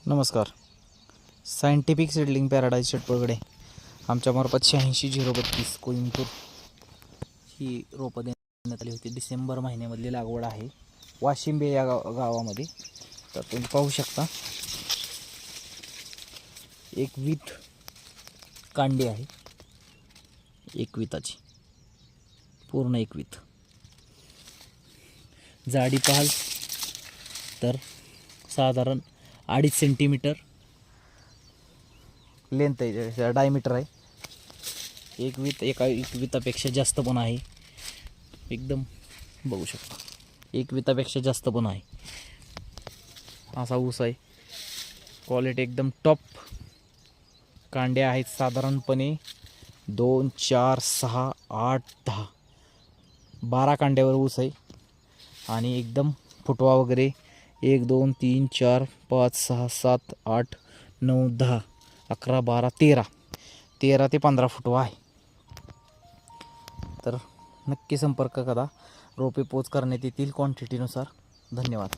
नमस्कार. Scientific seedling paradise शेटपळगडे आमच्या मार्फत 86-032 कोइंबतूर ही रोपं देण्यात आली होती. डिसेंबर महिन्यामधली लागवड आहे वाशिंबे या गावामध्ये. तर तुम्ही पाहू शकता एक वीत कांडी आहे, एक विताची पूर्ण एक वीत. जाडी पाहाल तर साधारण 2.5 सेंटीमीटर लेंथ आहे, डायमीटर आहे. एक वितापेक्षा जास्त पण आहे. एकदम बघू शकता एक वितापेक्षा जास्त पण आहे. असा ऊस आहे. क्वालिटी एकदम टॉप. कांड्या आहेत साधारणपणे 2, 4, 6, 8, 10, 12 कांड्यावर ऊस आहे. आणि एकदम फुटवा वगैरे 1, 2, 3, 4, 5, 6, 7, 8, 9, 10, 11, 12, 13 ते 15 फुटवा आहे. तर नक्की संपर्क करा. रोपे पोच करण्यात येतील क्वांटिटीनुसार. धन्यवाद.